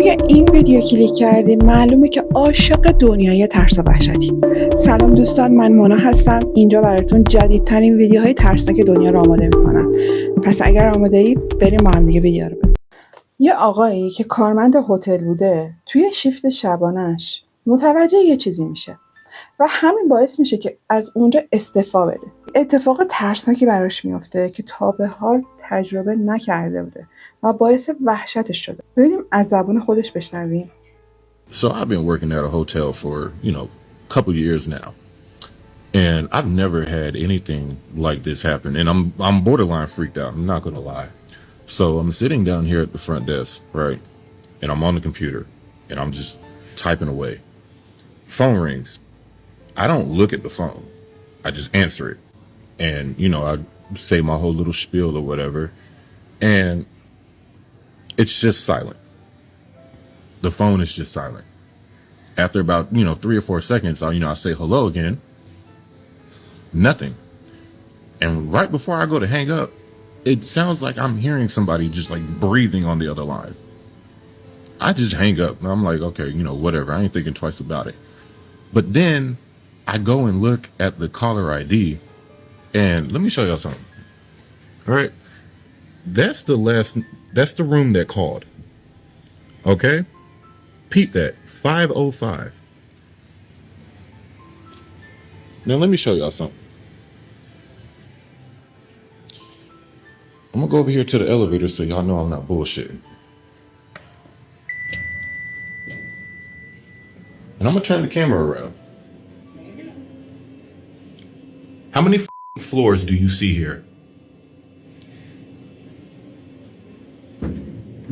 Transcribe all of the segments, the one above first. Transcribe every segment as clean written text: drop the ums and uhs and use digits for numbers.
روی این ویدیو کلیک کردیم معلومه که عاشق دنیای ترس و وحشتی. سلام دوستان، من مونا هستم. اینجا براتون جدیدترین ویدیوهای ترسناک دنیا رو آماده میکنم. پس اگر آماده ای بریم با هم دیگه ویدیو رو ببینیم. یه آقایی که کارمند هتل بوده توی شیفت شبانش متوجه یه چیزی میشه و همین باعث میشه که از اونجا استعفا بده. اتفاق ترسناکی براش میفته که تا به حال تجربه نکرده بوده و باعث وحشتش شده. ببینیم از زبون خودش بشنویم. So I've been working at a hotel for, a couple years now. And I've never had anything like this happen. And I'm borderline freaked out. I'm not going to lie. So I'm sitting down here at the front desk, right? And I'm on the computer and I'm just typing away. Phone rings. I don't look at the phone. I just answer it. And, I say my whole little spiel or whatever. And it's just silent. The phone is just silent. After about, 3 or 4 seconds, I say hello again. Nothing. And right before I go to hang up, it sounds like I'm hearing somebody just like breathing on the other line. I just hang up and I'm like, okay, whatever. I ain't thinking twice about it. But then I go and look at the caller ID and let me show y'all something. All right. That's the room that called. Okay. Peep that. 505. Now let me show y'all something. I'm gonna go over here to the elevator so y'all know I'm not bullshitting. And I'm gonna turn the camera around. How many floors do you see here?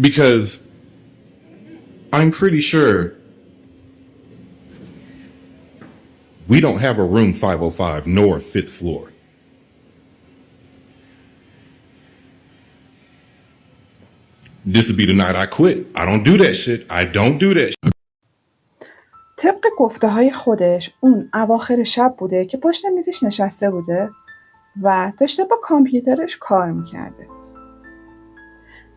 Because I'm pretty sure we don't have a room 505 nor 5th floor. This would be the night I quit. I don't do that shit. I don't do that shit. طبق گفته های خودش اون اواخر شب بوده که پشت میزش نشسته بوده و داشته با کامپیوترش کار میکرده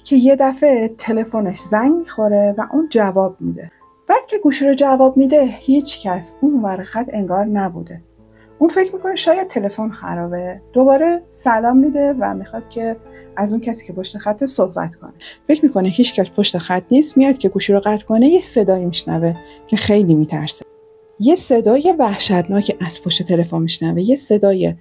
که یه دفعه تلفنش زنگ میخوره و اون جواب میده. بعد که گوشی رو جواب میده هیچ کس اون ور خط انگار نبوده. اون فکر میکنه شاید تلفن خرابه. دوباره سلام میده و میخواد که از اون کسی که پشت خط صحبت کنه. فکر میکنه هیچ کس پشت خط نیست. میاد که گوشی رو قطع کنه یه صدایی میشنوه که خیلی میترسه. یه صدای وحشتناک از پشت تلفن میشنوه. یه صدای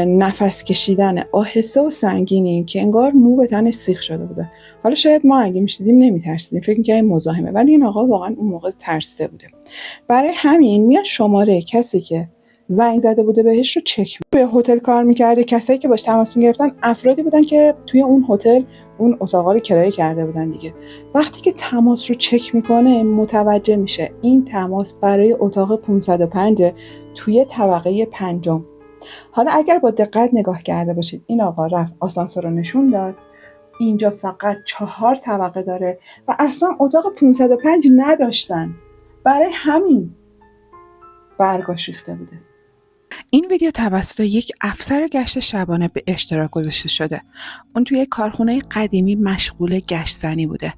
نفس کشیدن آهسته و سنگینی که انگار مو به تنش سیخ شده بوده. حالا شاید ما اگه میشدیم نمیترسیدیم، فکر می‌کردیم مزاحمه، ولی این آقا واقعا اون موقع ترسیده بوده. برای همین میاد شماره کسی که زنگ زده بوده بهش رو چک می‌کنه. توی هتل کار می‌کرده. کسایی که باش تماس می‌گرفتن افرادی بودن که توی اون هتل اون اتاقا رو کرایه کرده بودن دیگه. وقتی که تماس رو چک می‌کنه متوجه میشه این تماس برای اتاق 505 توی طبقه 5. حالا اگر با دقت نگاه کرده باشید این آقا رفت آسانسور رو نشون داد. اینجا فقط 4 طبقه داره و اصلا اتاق 505 نداشتن. برای همین برگاش ریخته بوده. این ویدیو توسط یک افسر گشت شبانه به اشتراک گذاشته شده. اون توی یک کارخونه قدیمی مشغول گشت زنی بوده.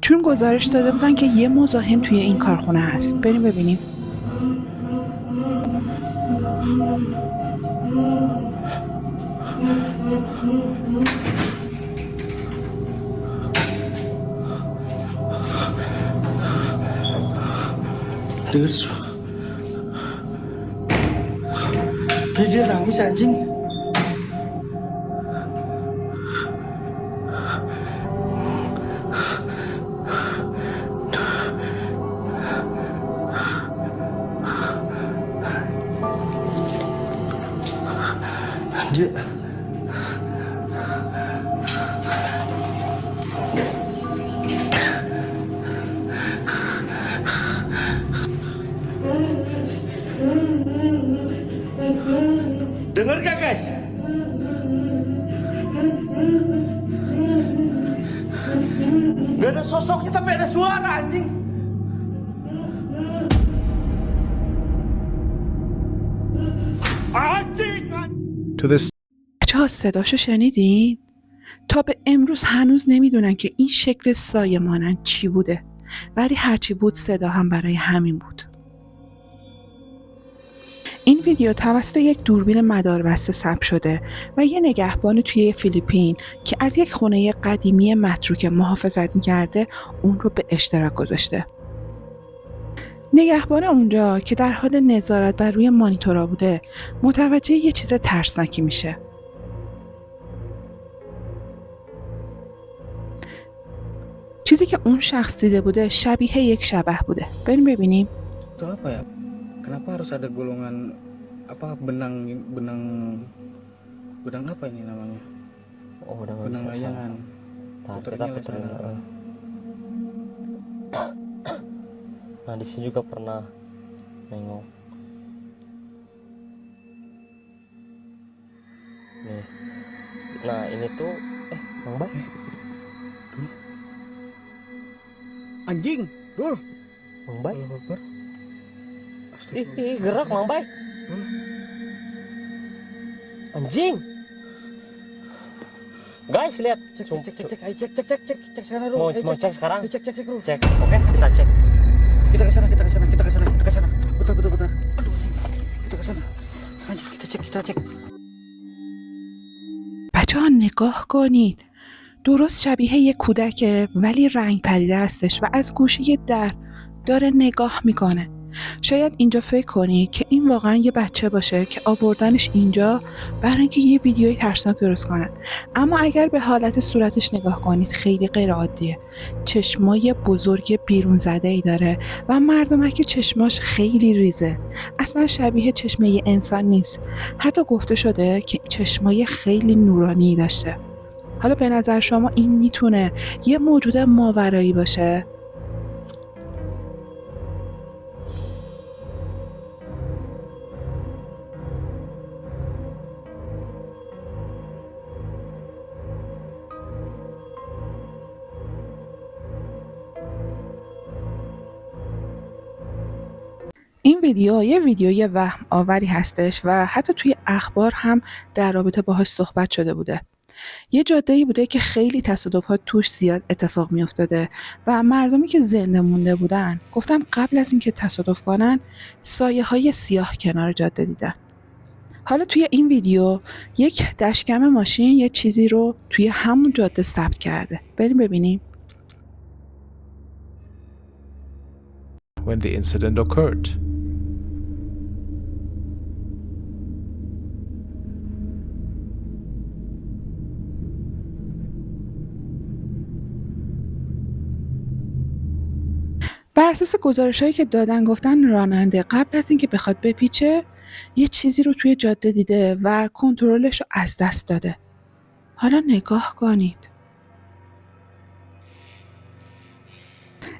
چون گزارش داده بودن که یه مزاحم توی این کارخونه هست. بریم ببینیم. Dengar dia nangis anjing. Dia dengar gak guys? Gak ada sosoknya tapi ada suara anjing. To this بچه‌ها صداشو شنیدین؟ تا به امروز هنوز نمیدونن که این شکل سایه مانند چی بوده. ولی هرچی بود صدا هم برای همین بود. این ویدیو توسط یک دوربین مداربسته ثبت شده و یه نگهبان توی فیلیپین که از یک خونه قدیمی متروکه محافظت می‌کرده اون رو به اشتراک گذاشته. نگهبان اونجا که در حال نظارت بر روی مانیتورا بوده متوجه یه چیز ترسناکی میشه. چیزی که اون شخص دیده بوده شبیه یک شبح بوده. بریم ببینیم. Itu apa ya? Kenapa harus ada golongan apa benang apa ini namanya? Oh, udah nggak Benang bisa layangan. Nah, kita Puternya puterin. sana. Nah, di sini juga pernah nengok. Nih. Nah, ini tuh Bang Bay. Anjing, Dul. Bang Bay. Allahu Akbar. Ih, gerak Bang Bay. Anjing. Guys, lihat. Cek sana dulu. Mau cek sekarang? Cek dulu. Cek. Oke, kita cek. Kita ke sana. Betul. Aduh. Kita ke sana. Anjing, kita cek. بچه‌ها نگاه کنید. درست شبیه یک کودکه ولی رنگ پریده هستش و از گوشه در داره نگاه میکنه. شاید اینجا فکر کنی که این واقعا یه بچه باشه که آوردنش اینجا برای اینکه یه ویدیوی ترسناک درست کنن، اما اگر به حالت صورتش نگاه کنید خیلی غیر عادیه. چشمای بزرگ بیرون زده ای داره و مردمک چشماش خیلی ریزه. اصلا شبیه چشمه یه انسان نیست. حتی گفته شده که چشمای خیلی نورانی داشته. حالا به نظر شما این میتونه یه موجود ماورایی باشه؟ این ویدیو یه ویدیوی وهم آوری هستش و حتی توی اخبار هم در رابطه باهاش صحبت شده بوده. یه جاده‌ای بوده که خیلی تصادفات توش زیاد اتفاق می افتاده و مردمی که زنده مونده بودن گفتن قبل از اینکه تصادف کنن سایه‌های سیاه کنار جاده دیدن. حالا توی این ویدیو یک دشکم ماشین یه چیزی رو توی همون جاده ثبت کرده. بریم ببینیم. when the incident occurred. بر اساس گزارش‌هایی که دادن گفتن راننده قبل از اینکه بخواد بپیچه یه چیزی رو توی جاده دیده و کنترلش رو از دست داده. حالا نگاه کنید.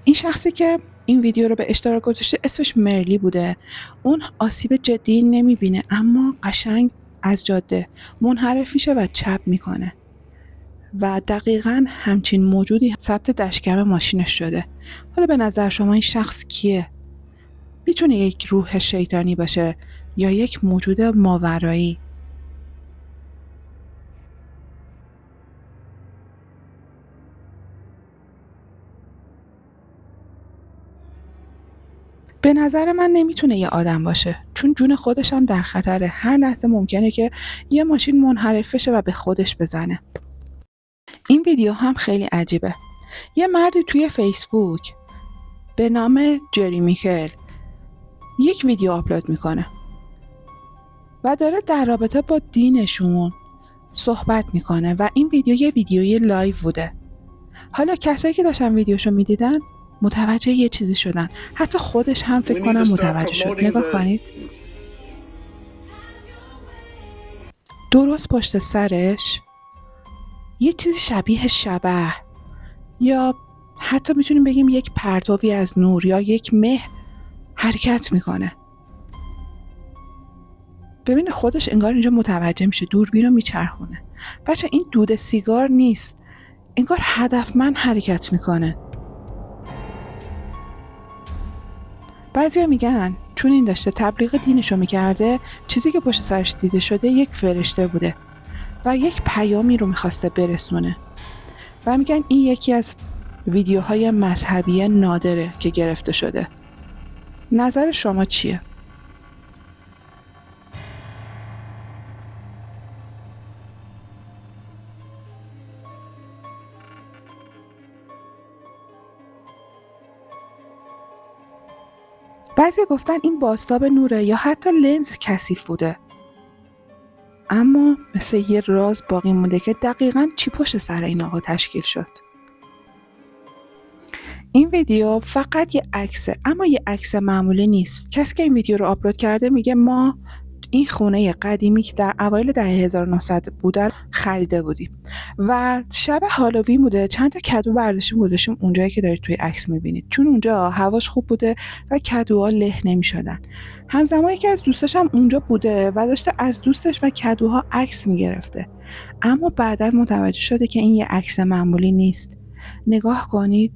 این شخصی که این ویدیو رو به اشتراک گذاشته اسمش مرلی بوده. اون آسیب جدی نمیبینه اما قشنگ از جاده منحرف میشه و چپ میکنه. و دقیقاً همچین موجودی ثبت دشکم ماشینش شده. حالا به نظر شما این شخص کیه؟ میتونه یک روح شیطانی باشه یا یک موجود ماورایی؟ به نظر من نمیتونه یه آدم باشه، چون جون خودش هم در خطره. هر لحظه ممکنه که یه ماشین منحرف بشه و به خودش بزنه. این ویدیو هم خیلی عجیبه. یه مردی توی فیسبوک به نام جری میکل یک ویدیو آپلود میکنه و داره در رابطه با دینشون صحبت میکنه و این ویدیو یه ویدیوی لایو بوده. حالا کسایی که داشتن ویدیوشو میدیدن متوجه یه چیزی شدن. حتی خودش هم فکر کنم متوجه شد. نگاه کنید. درست پشت سرش یه چیزی شبیه شبح یا حتی میتونیم بگیم یک پرتوی از نور یا یک مه حرکت میکنه. ببین خودش انگار اینجا متوجه میشه، دوربین رو میچرخونه. بچه این دود سیگار نیست، انگار هدفمند حرکت میکنه. بعضیا میگن چون این داشته تبلیغ دینشو میکرده چیزی که پشت سرش دیده شده یک فرشته بوده و یک پیامی رو میخواسته برسونه و میگن این یکی از ویدیوهای مذهبی نادره که گرفته شده. نظر شما چیه؟ بعضی گفتن این بازتاب نوره یا حتی لنز کثیف بوده. اما مثل یه راز باقی مونده که دقیقاً چی پشت سر این آقا تشکیل شد. این ویدیو فقط یه عکسه، اما یه عکس معمولی نیست. کسی که این ویدیو رو آپلود کرده میگه ما این خونه قدیمی که در اوایل دهه 1900 بوده خریده بودیم و شب هالووین بوده. چند تا کدو برداشتیم گذاشتیم اونجایی که دارید توی عکس میبینید، چون اونجا هواش خوب بوده و کدوها له نمیشدن. همزمان یکی از دوستاش هم اونجا بوده و داشته از دوستش و کدوها عکس میگرفته، اما بعدا متوجه شده که این یه عکس معمولی نیست. نگاه کنید،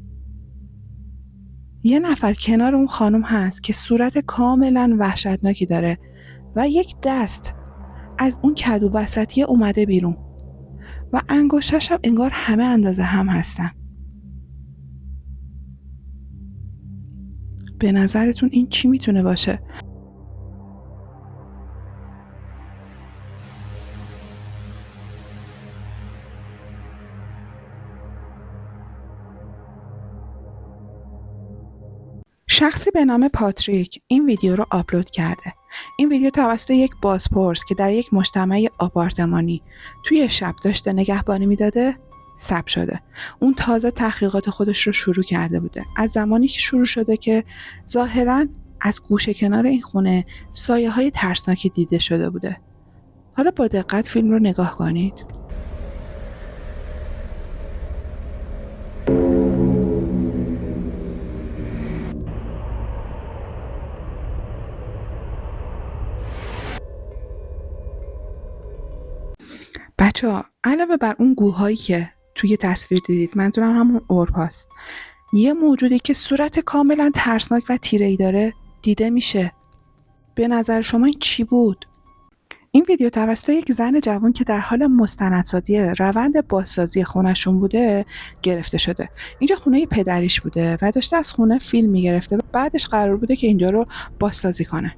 یه نفر کنار اون خانم هست که صورت کاملا وحشتناکی داره و یک دست از اون کدو وسطی اومده بیرون و انگشتاش هم انگار همه اندازه هم هستن. به نظرتون این چی میتونه باشه؟ شخصی به نام پاتریک این ویدیو رو آپلود کرده. این ویدیو توسط یک بازپرس که در یک مجتمع آپارتمانی توی شب داشته نگهبانی میداده ثبت شده. اون تازه تحقیقات خودش رو شروع کرده بوده. از زمانی که شروع شده که ظاهراً از گوشه کنار این خونه سایه‌های ترسناکی دیده شده بوده. حالا با دقت فیلم رو نگاه کنید. بچه‌ها علاوه بر اون گوهایی که توی تصویر دیدید، منظورم همون اورپاست، یه موجودی که صورت کاملا ترسناک و تیره‌ای داره دیده میشه. به نظر شما این چی بود؟ این ویدیو توسط یک زن جوان که در حال مستندسازی روند بازسازی خونه‌شون بوده گرفته شده. اینجا خونه پدریش بوده و داشته از خونه فیلم میگرفته و بعدش قرار بوده که اینجا رو بازسازی کنن.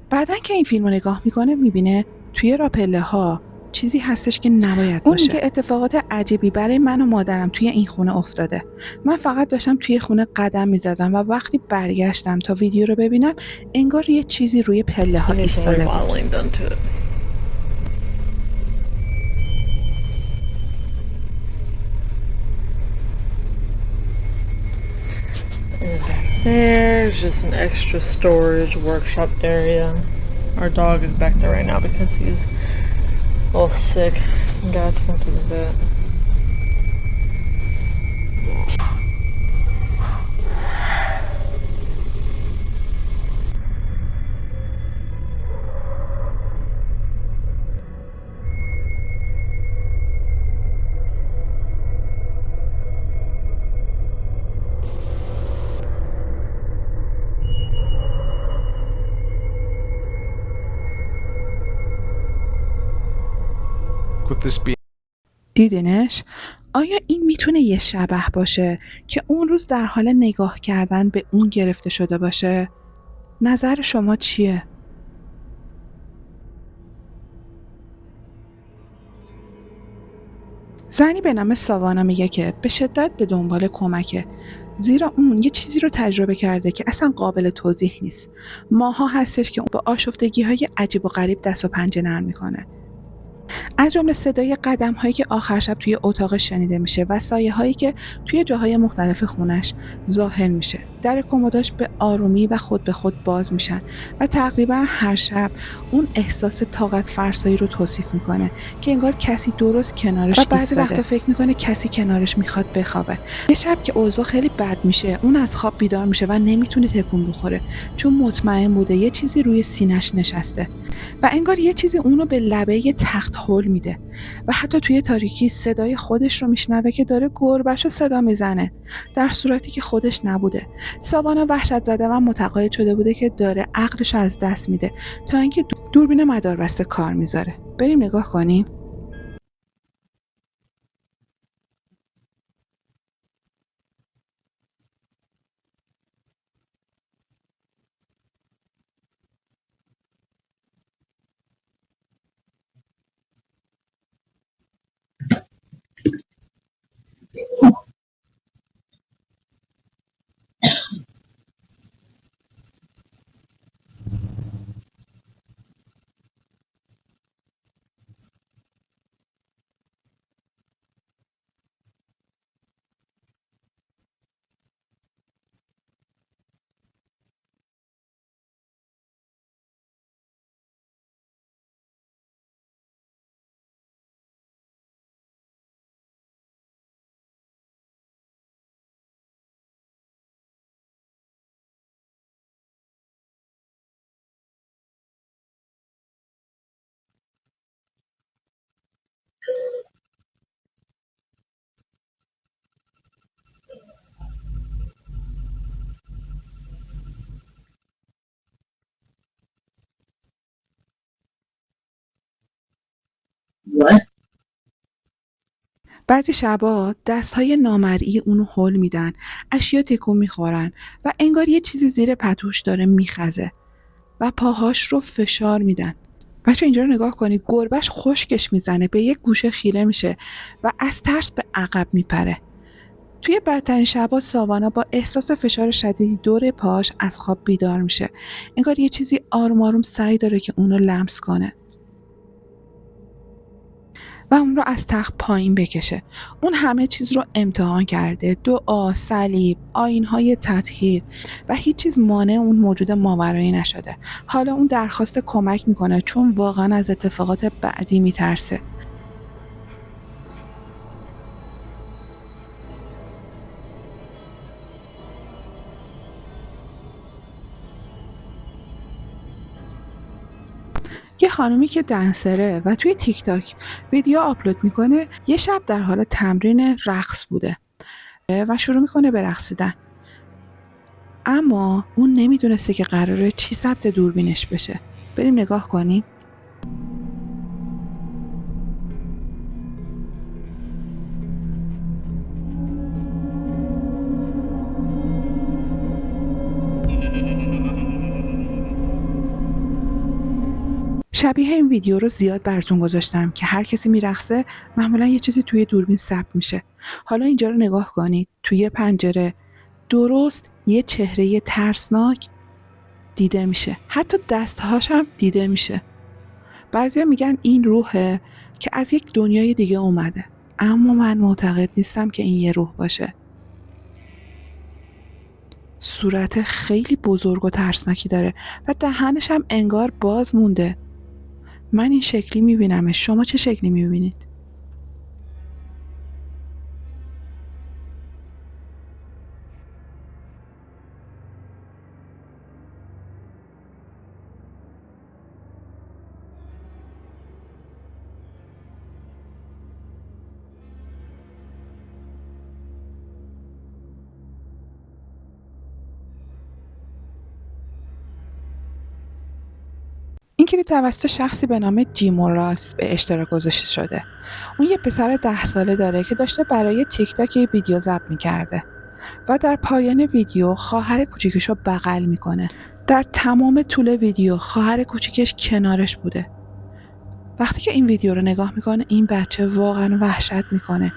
بعدن که این فیلم رو نگاه میکنه میبینه توی راپله ها چیزی هستش که نباید باشه. اون که اتفاقات عجیبی برای من و مادرم توی این خونه افتاده. من فقط داشتم توی خونه قدم میزدم و وقتی برگشتم تا ویدیو رو ببینم انگار یه چیزی روی پله ها ایستاده بود. There's just an extra storage workshop area. Our dog is back there right now because he's a little sick. Gotta take him to the vet. Could this be دیدینش؟ آیا این میتونه یه شبح باشه که اون روز در حال نگاه کردن به اون گرفته شده باشه؟ نظر شما چیه؟ زنی به نام ساوانا میگه که به شدت به دنبال کمکه، زیرا اون یه چیزی رو تجربه کرده که اصلا قابل توضیح نیست. ماها هستش که اون با آشفتگی‌های عجیب و غریب دست و پنجه نرم میکنه. از جمله صدای قدم‌هایی که آخر شب توی اتاقش شنیده میشه و سایه‌هایی که توی جاهای مختلف خونش ظاهر میشه. در کمداش به آرومی و خود به خود باز میشن و تقریبا هر شب اون احساس طاقت فرسایی رو توصیف میکنه که انگار کسی درست کنارش ایستاده. و بعضی وقتا فکر میکنه کسی کنارش میخواد بخوابه. یه شب که اوضاع خیلی بد میشه، اون از خواب بیدار میشه و نمیتونه تکون بخوره چون مطمئن بوده یه چیزی روی سینه‌اش نشسته و انگار یه چیزی اونو به لبه یه تخت هل میده و حتی توی تاریکی صدای خودش رو میشنوه که داره گربه‌شو صدا میزنه در صورتی که خودش نبوده. ساوانا وحشت زده و متقاعد شده بوده که داره عقلشو از دست میده تا اینکه دوربین مداربسته کار میذاره. بریم نگاه کنیم. بعضی شبا دستهای نامرئی اونو هل میدن، اشیا تکون میخورن و انگار یه چیزی زیر پتوش داره میخزه و پاهاش رو فشار میدن. بچه اینجا رو نگاه کنید، گربهش خشکش میزنه، به یک گوشه خیره میشه و از ترس به عقب میپره. توی بدترین شبا ساوانا با احساس فشار شدیدی دور پاش از خواب بیدار میشه. انگار یه چیزی آروم آروم سعی داره که اونو لمس کنه و اون رو از تخت پایین بکشه. اون همه چیز رو امتحان کرده، دعا، صلیب، آیین‌های تطهیر و هیچ چیز مانع اون موجود ماورایی نشده. حالا اون درخواست کمک میکنه چون واقعا از اتفاقات بعدی میترسه. یه خانومی که دنسره و توی تیک تاک ویدیو آپلود میکنه یه شب در حال تمرین رقص بوده و شروع میکنه به رقصیدن، اما اون نمیدونسته که قراره چی ثبت دوربینش بشه. بریم نگاه کنیم. شبیه این ویدیو رو زیاد براتون گذاشتم که هر کسی میرقصه معمولا یه چیزی توی دوربین ثبت میشه. حالا اینجا رو نگاه کنید، توی پنجره درست یه چهره ترسناک دیده میشه، حتی دستهاش هم دیده میشه. بعضیا میگن این روحه که از یک دنیای دیگه اومده، اما من معتقد نیستم که این یه روح باشه. صورت خیلی بزرگ و ترسناکی داره و دهنش هم انگار باز مونده. من این شکلی میبینمش، شما چه شکلی میبینید؟ این کلیپ توسط شخصی به نام جیموراس به اشتراک گذاشته شده. اون یه پسر 10 ساله داره که داشته برای تیک تاک یه ویدیو ضبط می‌کرده و در پایان ویدیو خواهر کوچیکش رو بغل میکنه. در تمام طول ویدیو خواهر کوچیکش کنارش بوده. وقتی که این ویدیو رو نگاه میکنه این بچه واقعا وحشت میکنه.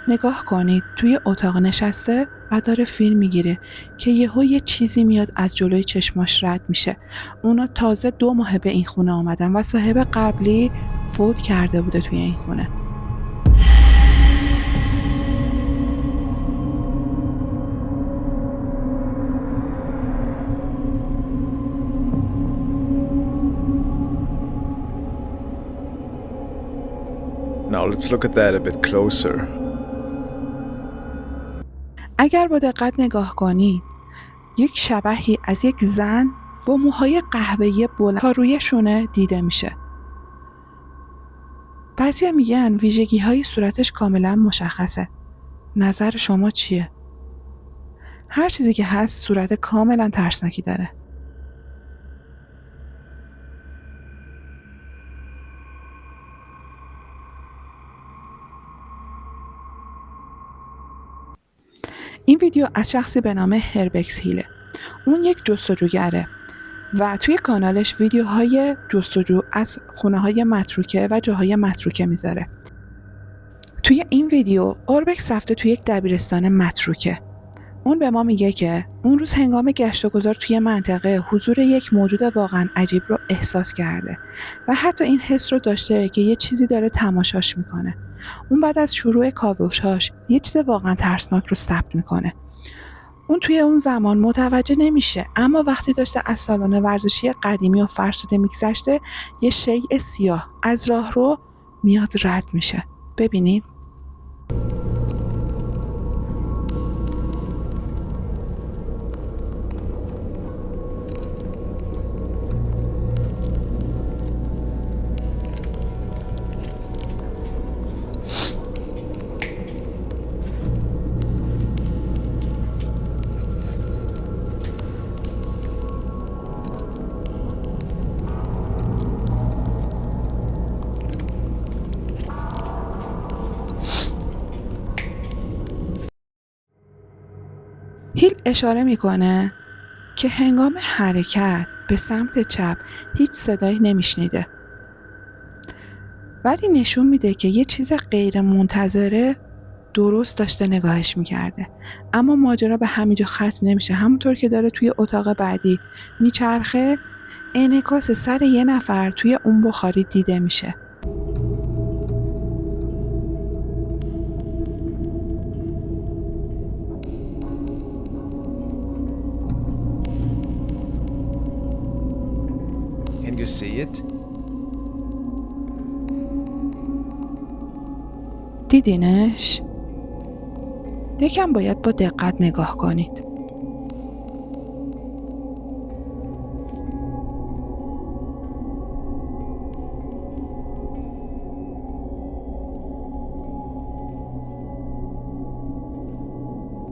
نگاه کنید، توی اتاق نشسته و داره فیلم میگیره که یهو یه چیزی میاد از جلوی چشماش رد میشه. اونا تازه 2 ماه به این خونه آمدن و صاحب قبلی فوت کرده بوده توی این خونه. Now let's look at that a bit closer. اگر با دقت نگاه کنید، یک شبحی از یک زن با موهای قهوه‌ای بلند تا روی شونه دیده میشه. بعضیا میگن ویژگی‌های صورتش کاملا مشخصه. نظر شما چیه؟ هر چیزی که هست صورت کاملا ترسناکی داره. این ویدیو از شخصی به نام هربکس هیله. اون یک جستجوگره و توی کانالش ویدیوهای جستجو از خونه‌های متروکه و جاهای متروکه میذاره. توی این ویدیو اوربکس رفته توی یک دبیرستان متروکه. اون به ما میگه که اون روز هنگام گشت و گذار توی منطقه حضور یک موجود واقعا عجیب رو احساس کرده و حتی این حس رو داشته که یه چیزی داره تماشاش میکنه. اون بعد از شروع کاوش‌هاش یه چیز واقعا ترسناک رو ثبت میکنه. اون توی اون زمان متوجه نمیشه، اما وقتی داشته از سالن ورزشی قدیمی و فرسوده میگذشته یه شیء سیاه از راهرو میاد رد میشه. ببینیم. هیل اشاره میکنه که هنگام حرکت به سمت چپ هیچ صدایی نمیشنیده، ولی نشون میده که یه چیز غیر منتظره درست داشته نگاهش میکرده. اما ماجرا به همینجا ختم نمیشه. همونطور که داره توی اتاق بعدی میچرخه، انعکاس سر یه نفر توی اون بخاری دیده میشه. Can you see it? دیدینش؟ یکم باید با دقت نگاه کنید.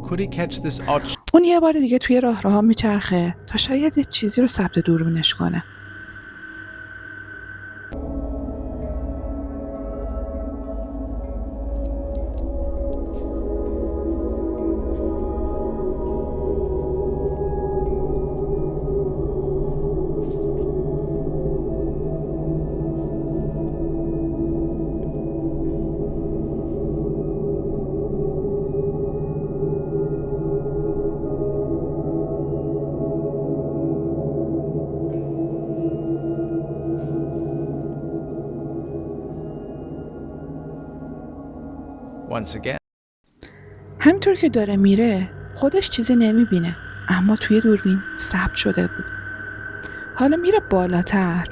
Could he catch this odd اون یه بار دیگه توی راهروها میچرخه تا شاید یه چیزی رو ثبت دوربینش کنه. once again? همینطور که داره میره خودش چیزی نمیبینه، اما توی دوربین ثبت شده بود. حالا میره بالاتر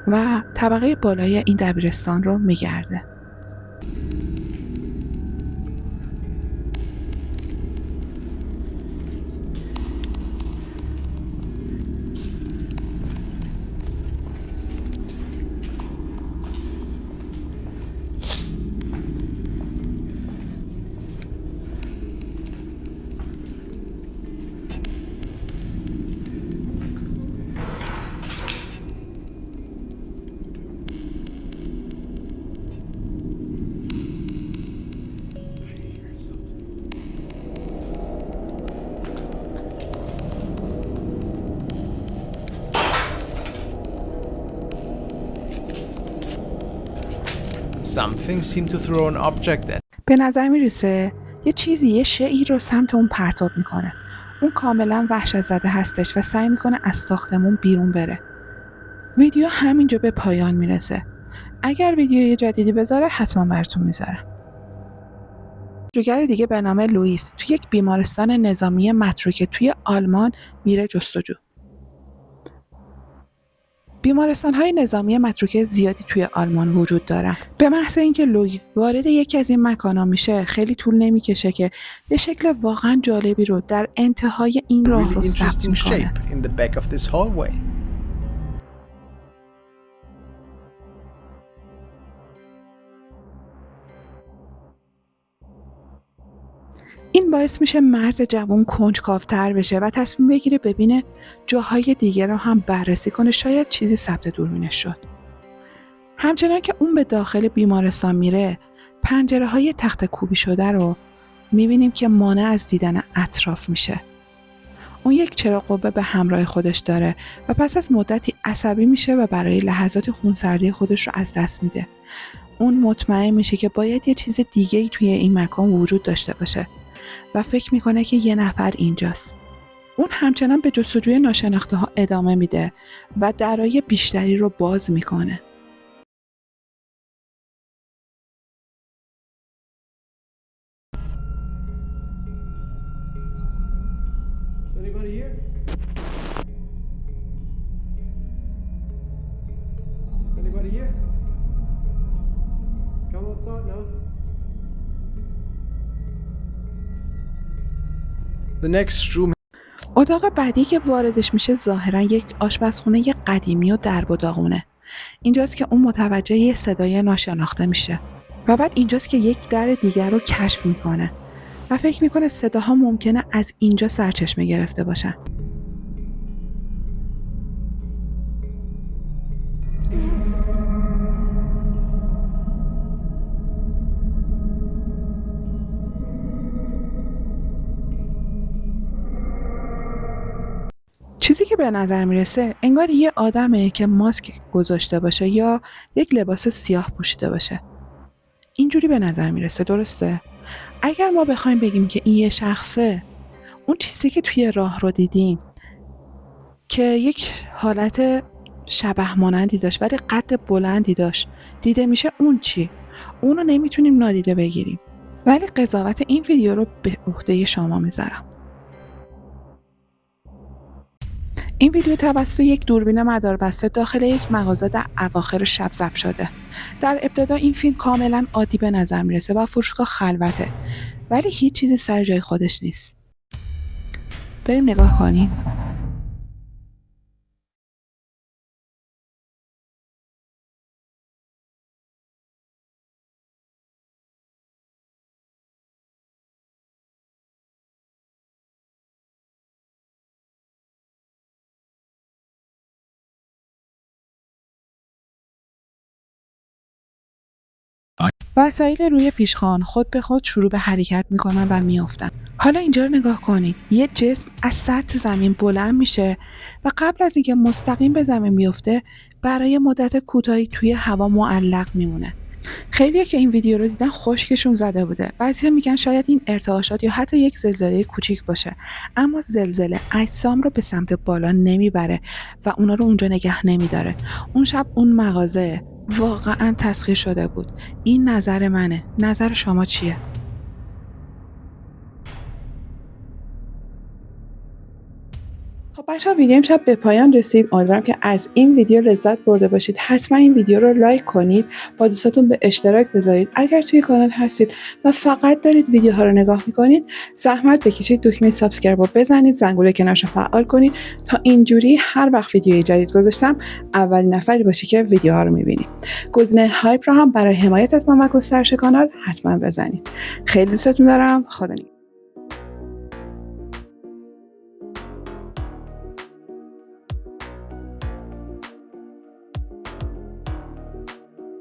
و طبقه بالای این دبیرستان رو میگرده. Something seemed to throw an object at به نظر میرسه یه شعیر رو سمت اون پرتاب میکنه. اون کاملا وحشت زده هستش و سعی میکنه از ساختمون بیرون بره. ویدیو همینجا به پایان میرسه. اگر ویدیوی جدیدی بذاره حتما براتون میذارم. جستجوگر دیگه به نام لوئیس توی یک بیمارستان نظامی متروکه توی آلمان میره جستجو. بیمارستان‌های نظامی متروکه زیادی توی آلمان وجود دارن. به محض اینکه لوی وارد یکی از این مکان‌ها میشه، خیلی طول نمیکشه که یه شکل واقعا جالبی رو در انتهای این راه رو ثبت میکنه. in the back of this hallway. این باعث میشه مرد جوان کنجکاوتر بشه و تصمیم بگیره ببینه جاهای دیگه رو هم بررسی کنه، شاید چیزی ثبت دوربینش شد. همچنان که اون به داخل بیمارستان میره، پنجره‌های تخت کوبی شده رو میبینیم که مانع از دیدن اطراف میشه. اون یک چراغ قوه به همراه خودش داره و پس از مدتی عصبی میشه و برای لحظات خونسردی خودش رو از دست میده. اون مطمئن میشه که باید یه چیز دیگه‌ای توی این مکان وجود داشته باشه و فکر میکنه که یه نفر اینجاست. اون همچنان به جستجوی ناشناخته ها ادامه میده و درای بیشتری رو باز میکنه. The next room اتاق بعدی که واردش میشه ظاهرا یک آشپزخونه قدیمی و درب و داغونه. اینجاست که اون متوجه یه صدای ناشناخته میشه و بعد اینجاست که یک در دیگر رو کشف میکنه و فکر میکنه صداها ممکنه از اینجا سرچشمه گرفته باشن. که به نظر میرسه انگار یه آدمه که ماسک گذاشته باشه یا یک لباس سیاه پوشیده باشه. اینجوری به نظر میرسه، درسته؟ اگر ما بخوایم بگیم که این یه شخصه، اون چیزی که توی راه رو دیدیم که یک حالت شبح مانندی داشت ولی قد بلندی داشت دیده میشه، اون چی؟ اون رو نمیتونیم نادیده بگیریم، ولی قضاوت این ویدیو رو به عهده شما میذارم. این ویدیو توسط یک دوربین مداربسته داخل یک مغازه در اواخر شب ضبط شده. در ابتدا این فیلم کاملا عادی به نظر میرسه و فروشگاه خلوته، ولی هیچ چیزی سر جای خودش نیست. بریم نگاه کنیم. وسایل روی پیشخوان خود به خود شروع به حرکت میکنن و میافتن. حالا اینجا رو نگاه کنید. یه جسم از سطح زمین بلند میشه و قبل از اینکه مستقیم به زمین بیفته برای مدت کوتاهی توی هوا معلق میمونه. خیلی‌ها که این ویدیو رو دیدن خشکشون زده بوده. بعضیا میگن شاید این ارتعاشات یا حتی یک زلزله کوچیک باشه، اما زلزله اجسام رو به سمت بالا نمیبره و اونا رو اونجا نگه نمیداره. اون شب اون مغازه واقعا تسخیر شده بود. این نظر منه. نظر شما چیه؟ خب بچه‌ها، ویدیو امشب به پایان رسید. امیدوارم که از این ویدیو لذت برده باشید. حتما این ویدیو رو لایک کنید، با دوستاتون به اشتراک بذارید. اگر توی کانال هستید و فقط دارید ویدیوها رو نگاه میکنید، زحمت بکشید دکمه سابسکرایب رو بزنید، زنگوله کنارش رو فعال کنید تا اینجوری هر وقت ویدیوی جدید گذاشتم اولین نفری باشی که ویدیوها رو میبینید. گزینه هایپ رو هم برای حمایت از من و گسترش کانال حتما بزنید. خیلی دوستتون دارم. خدا نگهدار.